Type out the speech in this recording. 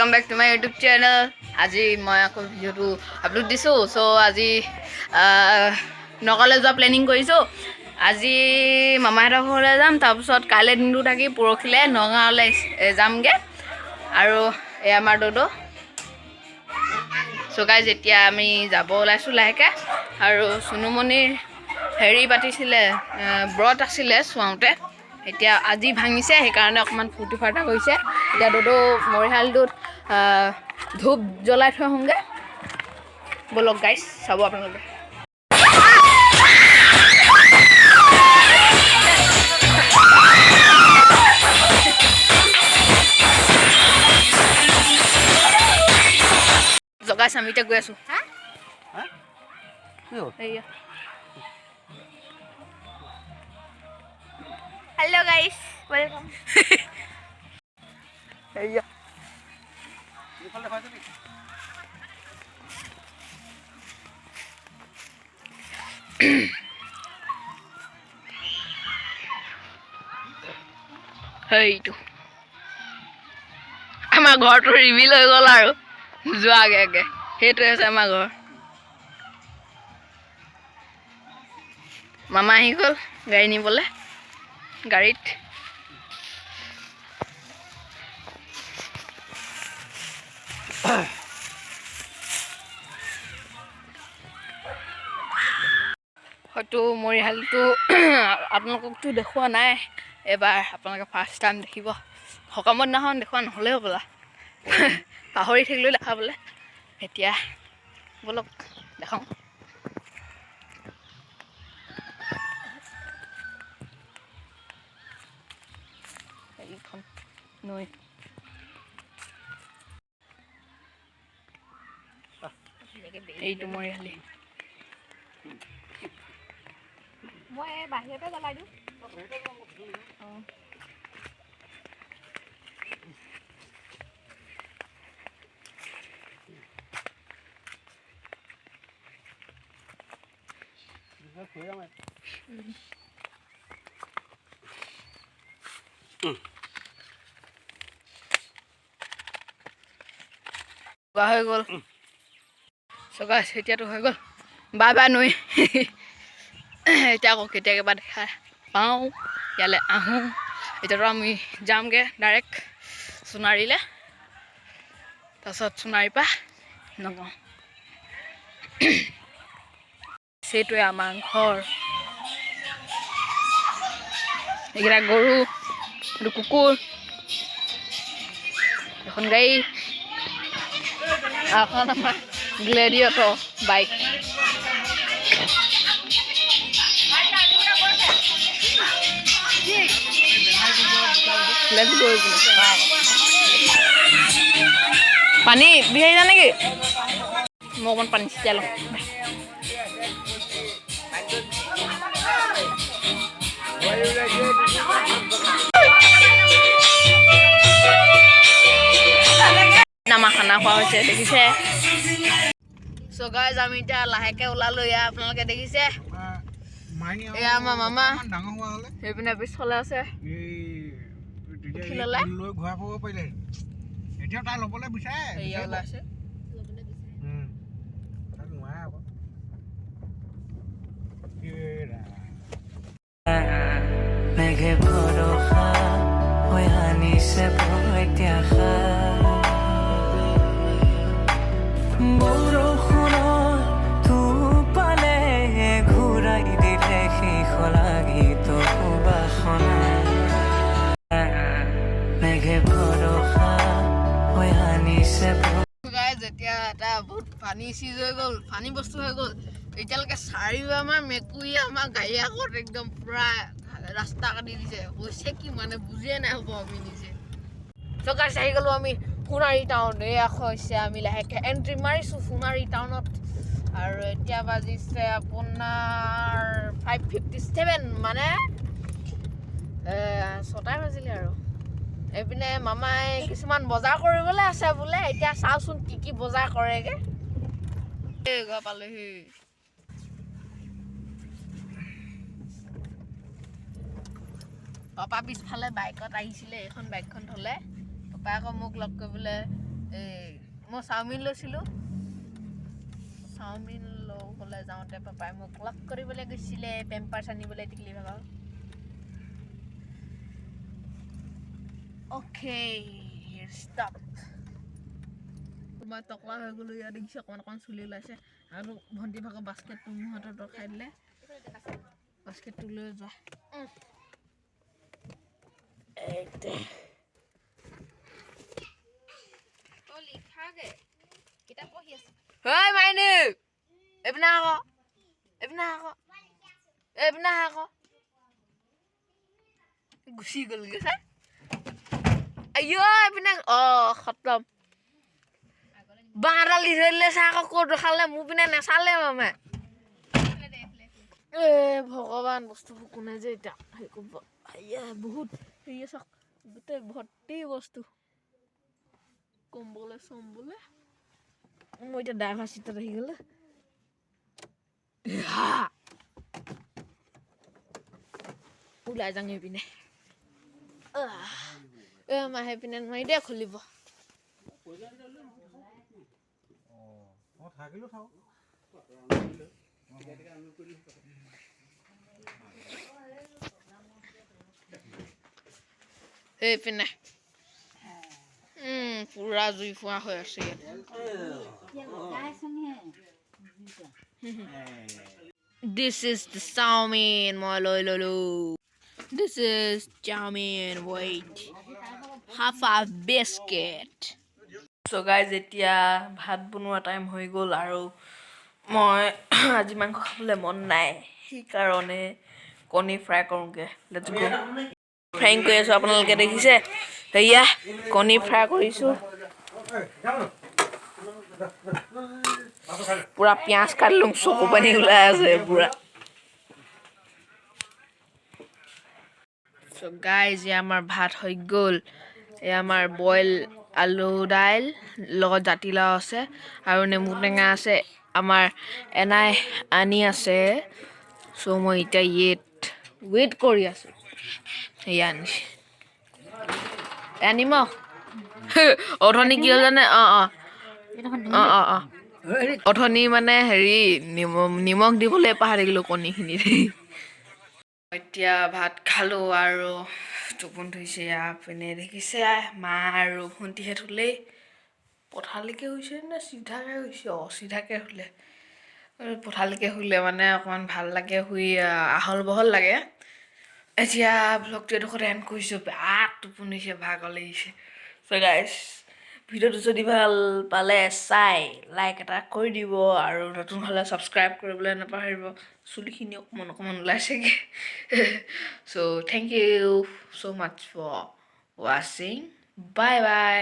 Welcome back to my YouTube channel. आज मैं video upload दिसो सो आज नगाले जा प्लानिंग करिसो। आज मामाहतर घरले जाम तारपिছত काइले दिनটো থাকি পৰখিলে নগাঁৱলে যামগে আৰু এই আমাৰ ডডো सो गाइज এতিয়া আমি যাব ওলাইছো লাহেকে আৰু সুনুমনিৰ হেৰি পাতিছিলে ব্ৰত আছিলে সোৱাওতে এতিয়া আজি ভাঙিছে সেইকাৰণে অকমান ফুটি ফাটা হৈছে। এতিয়া ডডো মৰিহালটোত ধূপ জ্বলাই থৈ আহোঁগে। বলক গাইজ চাব আপোনালোকে। গাইজ আমি এতিয়া গৈ আছো। Hello guys welcome. हेइटो आमार घरটো रिविल হৈ গল আৰু যোৱা আগে আগে হেইটো আছে আমাৰ ঘৰ। মামা আহি গল গাড়ী নিবলে গাড়ীত হয়তো মৰিহালটো আপোনালোককতো দেখুৱা নাই এবাৰ আপোনালোকে ফাৰ্ষ্ট টাইম দেখিব। সকামৰ দিনাখন দেখুৱা নহ'লেও হ'বলা পাহৰি থাকিলেও দেখাবলৈ। এতিয়া বলক দেখাওঁ। এইখন নৈ এইটো মৰিহালি মই বাহিৰতে জ্বলাই দিওঁ। হৈ গ'ল সো গাইছ এতিয়াতো হৈ গ'ল বাই বাই নৈ। এতিয়া আকৌ কেতিয়াবা দেখা পাওঁ ইয়ালৈ আহোঁ। এতিয়াতো আমি যামগৈ ডাইৰেক্ট সোনাৰীলে তাৰপিছত সোনাৰীৰ পৰা নগাঁও। সেইটোৱে আমাৰ ঘৰ। এইকেইটা গৰু এইটো কুকুৰ এখন গাড়ী এখন আমাৰ গ্লেডিয়েটৰ বাইক। পানী বিচাৰি যা নেকি? মই অকণ পানী ছিটিয়াই লওঁ। আমাৰ খানা খোৱা হৈছে দেখিছে। সো গাইজ আমি এতিয়া লাহেকে ওলালো। এয়া আপোনালোকে দেখিছে এয়া আমাৰ মামা সেইপিনে পিছফালে আছে। মেঘে ভৰসা হৈ আনিছে বৰষুণৰ টোপালে ঘূৰাই দিলে শেষ লাগি বাসনা। মেঘে ভৰসা হৈ আনিছে। যেতিয়া এটা বহুত পানী চিজ হৈ গ'ল পানী বস্তু হৈ গ'ল এতিয়ালৈকে 4বাৰ মান মেকুৰীয়ে আমাৰ গাড়ী আগত একদম পুৰা ৰাস্তা কাটি দিছে। হৈছে কি মানে বুজিয়ে নাই হ'ব আমি নিজে। তো গাইছ আহি গ'লো আমি সোণাৰী টাউন। এয়া হৈছে আমি লাহেকে এণ্ট্ৰি মাৰিছোঁ সোণাৰী টাউনত আৰু এতিয়া বাজিছে আপোনাৰ 5:57 মানে 6টাই বাজিলে আৰু। এইপিনে মামাই কিছুমান বজাৰ কৰিবলৈ আছে বোলে। এতিয়া চাওঁচোন কি কি বজাৰ কৰেগে। ঘৰ পালেহি। পাপা পিছফালে বাইকত আহিছিলে। এখন বাইকখন থলে পাপাই আকৌ মোক লগ কৰিবলৈ মই চাওমিন লৈছিলোঁ চাওমিন ল'বলৈ যাওঁতে পাপাই মোক লগ কৰিবলৈ গৈছিলে পেম্পাৰ্ছ আনিবলৈ টিকলি ভাগৰ অ'কে ষ্টপ মই টকলা হৈ গ'লোঁ ইয়াত দেখিছোঁ অকণমান চুলি ওলাইছে আৰু ভণ্টি ভাগৰ বাস্কেটটো মোৰ হাতত ৰখাই দিলে বাস্কেটটো লৈ যোৱা Hey, meine! Eben nachher! Gusi gol gesa. Ayo, eben nang. Oh, khatam. Bangaral dile sa ko kodo khale mu bina na sale mama. ভগৱান বস্তুবোৰ কোনে যে এটা হেৰি কৰিব বহুত হেৰি চাওক গোটেই ভৰ্তি বস্তু কম্বলে চম্বলে মই এতিয়া ড্ৰাইভাৰ চিটত আহি গ'লো ওলাই যাওঁ এইপিনে মাহে পিনে মাৰি দিয়া খুলিব এইপিনে পুৰা জুই ফুৱা হৈ আছে This is the salmon মই লৈ ললো This is chow-mein wait half a biscuit So guys এতিয়া ভাত বনোৱা টাইম হৈ গ'ল আৰু মই আজি মাংস খাবলৈ মন নাই সেইকাৰণে কণী ফ্ৰাই কৰোঁগে লেটছ গো ফ্ৰাইং কৰি আছোঁ আপোনালোকে দেখিছে এয়া কণী ফ্ৰাই কৰিছোঁ পুৰা পিঁয়াজ কাটিলোঁ চকু পানী ওলাই আছে পুৰা So guys এয়া আমাৰ ভাত হৈ গ'ল এয়া আমাৰ বইল আলু দাইল লগত জাতিলাও আছে আৰু নেমু টেঙা আছে আমাৰ এনাই আনি আছে so মই এতিয়া ৱেইট কৰি আছো এয়া আনিম অথনি কি হ'ল জানে অথনি মানে হেৰি নিমখ দিবলৈ পাহৰি থাকিলোঁ কণীখিনিত এতিয়া ভাত খালোঁ আৰু টোপনি ধৰিছে পিনে দেখিছে মা আৰু ভণ্টিহঁত শুলেই পথালিকৈ শুইছে নে চিধাকৈ শুইছে চিধাকৈ শুলে পথালিকৈ শুলে মানে অকণমান ভাল লাগে শুই আহল বহল লাগে এতিয়া ব্লগটো এডোখৰত এণ্ড কৰিছোঁ বেয়া টোপনি ধৰিছে ভাগৰ লাগিছে চ' গাইজ ভিডিঅ'টো যদি ভাল পালে লাইক এটা কৰি দিব আৰু নতুন হ'লে ছাবস্ক্ৰাইব কৰিবলৈ নাপাহৰিব চুলিখিনি অকণমান ওলাইছেগৈ so' thank you so' much for ৱাচিং বাই বাই